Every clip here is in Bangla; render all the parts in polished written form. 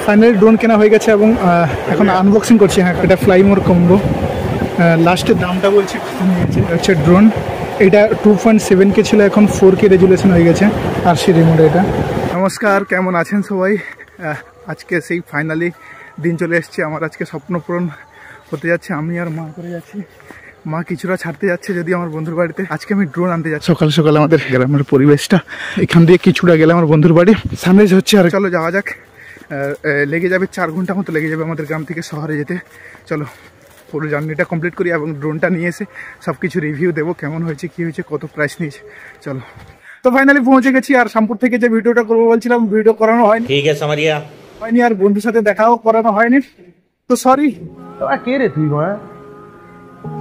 ফাইনালি ড্রোন কেনা হয়ে গেছে এবং এখন আনবক্সিং করছি। হ্যাঁ, এটা ফ্লাইমোর কম্বো। লাস্টের দামটা বলছি নিয়েছে হচ্ছে ড্রোন। এটা 2.7K ছিল, এখন 4K রেজুলেশন হয়ে গেছে। আর সে রিমোট এটা। নমস্কার, কেমন আছেন সবাই? আজকে সেই ফাইনালি দিন চলে এসছে আমার। আজকে স্বপ্ন পূরণ হতে যাচ্ছে। আমি আর মা করে যাচ্ছি। মা কিছুটা ছাড়তে যাচ্ছে যদি আমার বন্ধুর বাড়িতে। আজকে আমি ড্রোন আনতে যাচ্ছি। সকাল সকাল আমাদের গ্রামের পরিবেশটা, এখান দিয়ে কিছুটা গেলে আমার বন্ধুর বাড়ি। সানরাইজ হচ্ছে। আর চলো যাওয়া যাক। লেগে যাবে 4 ঘন্টা মতো লেগে যাবে আমাদের গ্রাম থেকে শহরে যেতে। চলো পুরো জার্নিটা কমপ্লিট করি এবং ড্রোনটা নিয়ে এসে সব কিছু রিভিউ দেবো, কেমন হয়েছে, কী হয়েছে, কত প্রাইস নিয়েছে। চলো, তো ফাইনালি পৌঁছে গেছি। আর শ্যামপুর থেকে যে ভিডিওটা করবো বলছিলাম, ভিডিও করানো হয়নি। ঠিক আছে, সামারিয়া হয়নি, আর বন্ধুর সাথে দেখাও করানো হয়নি, তো সরি। কে রে তুই?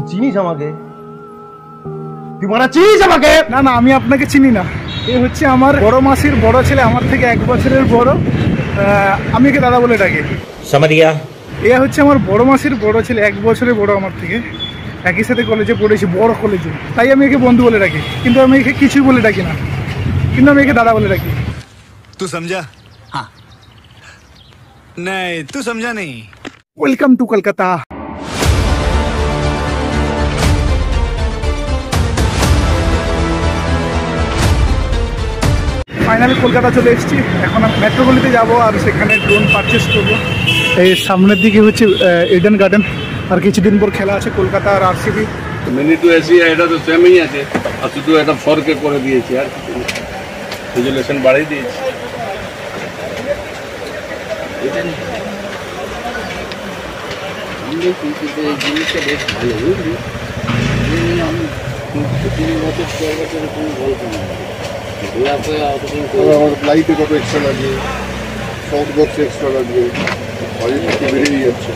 চিনিস আমাকে? তুই মারা চিনিস আমাকে? না না, আমি আপনাকে চিনি না। এ হচ্ছে আমার বড় মাসির বড় ছেলে, আমার থেকে 1 বছরের বড়। আমি একে দাদা বলে ডাকি। সামারিয়া। এ হচ্ছে আমার বড় মাসির বড় ছেলে, 1 বছরের বড় আমার থেকে। একই সাথে কলেজে পড়েছি, বড় কলেজে। তাই আমি একে বন্ধু বলে ডাকি, কিন্তু আমি একে কিছুই বলে ডাকি না, কিন্তু আমি একে দাদা বলে ডাকি। तू समझा? हाँ। नहीं, तू समझा नहीं। Welcome to Kolkata. Finally Kolkata চলে এসেছি। এখন আমি মেট্রোপলিতে যাবো আর সেখানে ড্রোন পারচেস করবো। এই সামনের দিকে হচ্ছে ইডেন গার্ডেন। আর কিছুদিন পর খেলা আছে কলকাতা আর আরসিবি। মিনি টু এসি এটা তো সেমই আছে, আর শুধু এটা 4K করে দিয়েছি, আর রেজুলেশন বাড়িয়ে দিয়েছি। জিনিসটা বেশ ভালো, বুঝলি? আমি 3 বছর 4 বছরের কোনো গল্প না। লাইটে কত এক্সট্রা লাগবে, সাউন্ড বক্স এক্সট্রা লাগবে, বাজেট বেড়েই যাচ্ছে।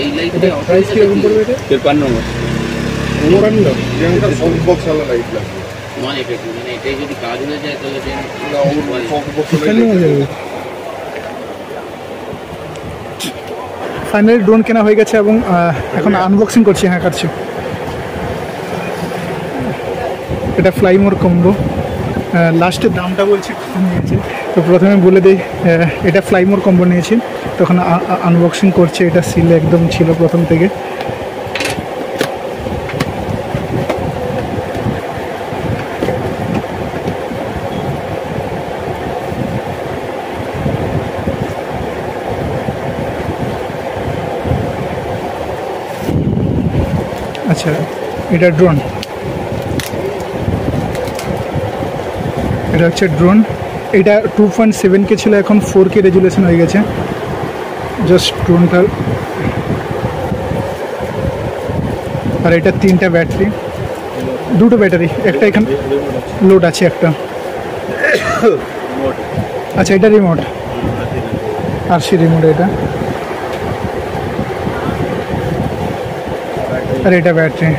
এই লাইটটা প্রাইস কি রকম পড়বে? এটা 53 যেটা সাউন্ড বক্স আলা লাইট লাগবে। মানে এটাই যদি কাজ হয়ে যায় তাহলে সাউন্ড বক্স লাগবে। ফাইনালি ড্রোন কেনা হয়ে গেছে এবং এখন আনবক্সিং করছি। হ্যাঁ, কাটছি। এটা ফ্লাইমোর কম্বো। লাস্টের দামটা বলছি নিয়েছে, তো প্রথমে বলে দিই। এটা ফ্লাইমোর কম্বো নিয়েছি, তখন আনবক্সিং করছে। এটা সিল একদম ছিল প্রথম থেকে। আচ্ছা, এটা ড্রোন। এটা হচ্ছে ড্রোন। এটা 2.7K ছিল, এখন 4K রেজুলেশন হয়ে গেছে। জাস্ট ড্রোনটার। আর এটা 3টা ব্যাটারি, 2টো ব্যাটারি, একটা এখানে লোড আছে একটা। আচ্ছা, এটা রিমোট, আর সে রিমোট এটা। আর এটা ব্যাটারি।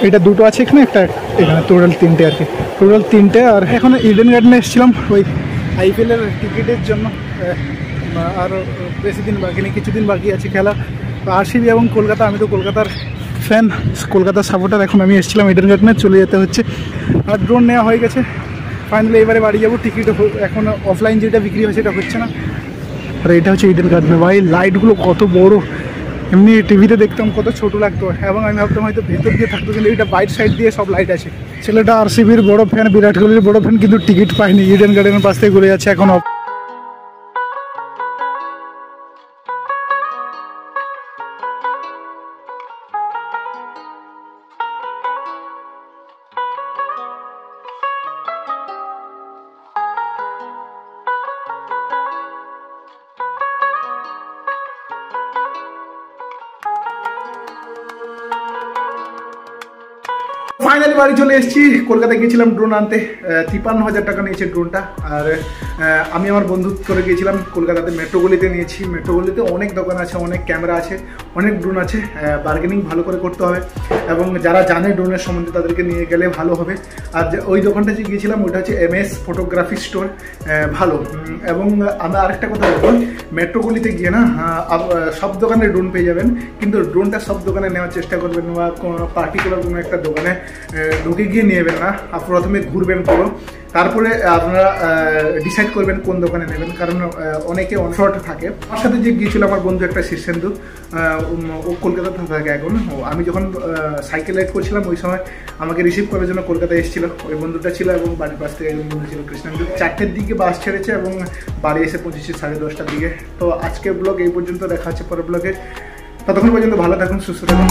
এটা 2টো আছে এখানে, একটা এখানে। টোটাল 3টে আর কি, টোটাল 3টে। আর এখন ইডেন গার্ডেনে এসেছিলাম ওই IPL-এর টিকিটের জন্য। আরও বেশি দিন বাকি নেই, কিছুদিন বাকি আছে খেলা। আরসিবি এবং কলকাতা। আমি তো কলকাতার ফ্যান, কলকাতার সাপোর্টার। এখন আমি এসেছিলাম ইডেন গার্ডেনে, চলে যেতে হচ্ছে। আর ড্রোন নেওয়া হয়ে গেছে। ফাইনালি এবারে বাড়ি যাবো। টিকিট এখন অফলাইন যেটা বিক্রি হয় সেটা হচ্ছে না। আর এটা হচ্ছে ইডেন গার্ডেন। ভাই, লাইটগুলো কত বড়! এমনি টিভিতে দেখতাম কত ছোট লাগতো, এবং আমি ভাবতাম হয়তো ভেতর দিয়ে থাকতো, কিন্তু এটা বাইট সাইড দিয়ে সব লাইট আছে। ছেলেটা আরসিবির বড় ফ্যান, বিরাট কোহলির বড় ফ্যান, কিন্তু টিকিট পায়নি। ইডেন গার্ডেনের পাশ থেকে ঘুরে যাচ্ছে এখন। ফাইনালি বাড়ি চলে এসেছি। কলকাতায় গিয়েছিলাম ড্রোন আনতে। 53,000 টাকা নিয়েছে ড্রোনটা। আর আমি আমার বন্ধু করে গিয়েছিলাম কলকাতাতে। মেট্রোগলিতে নিয়েছি। মেট্রোগলিতে অনেক দোকান আছে, অনেক ক্যামেরা আছে, অনেক ড্রোন আছে। বার্গেনিং ভালো করে করতে হবে। এবং যারা জানে ড্রোনের সম্বন্ধে তাদেরকে নিয়ে গেলে ভালো হবে। আর ওই দোকানটা যে গিয়েছিলাম ওইটা হচ্ছে MS ফটোগ্রাফি স্টোর, ভালো। এবং আমি আরেকটা কথা বলবো, মেট্রোগুলিতে গিয়ে না সব দোকানে ড্রোন পেয়ে যাবেন, কিন্তু ড্রোনটা সব দোকানে নেওয়ার চেষ্টা করবেন বা পার্টিকুলার কোনো একটা দোকানে ঢুকে গিয়ে নেবেন না। প্রথমে ঘুরবেন পুরো, তারপরে আপনারা ডিসাইড করবেন কোন দোকানে নেবেন, কারণ অনেকে অনশর্ট থাকে। আমার সাথে যে গিয়েছিল আমার বন্ধু একটা শীর্ষেন্দু, ও কলকাতাতে থাকে এখন। আমি যখন সাইকেল রাইড করছিলাম ওই সময় আমাকে রিসিভ করার জন্য কলকাতায় এসেছিল, ওই বন্ধুটা ছিল। এবং বাড়ির পাশ থেকে একজন বন্ধু ছিল কৃষ্ণেন্দু। 4টের দিকে বাস ছেড়েছে এবং বাড়ি এসে পৌঁছেছি 10:30টার দিকে। তো আজকের ব্লগ এই পর্যন্ত, দেখা হচ্ছে পরের ব্লগে। ততক্ষণ পর্যন্ত ভালো থাকুন, সুস্থ থাকুন।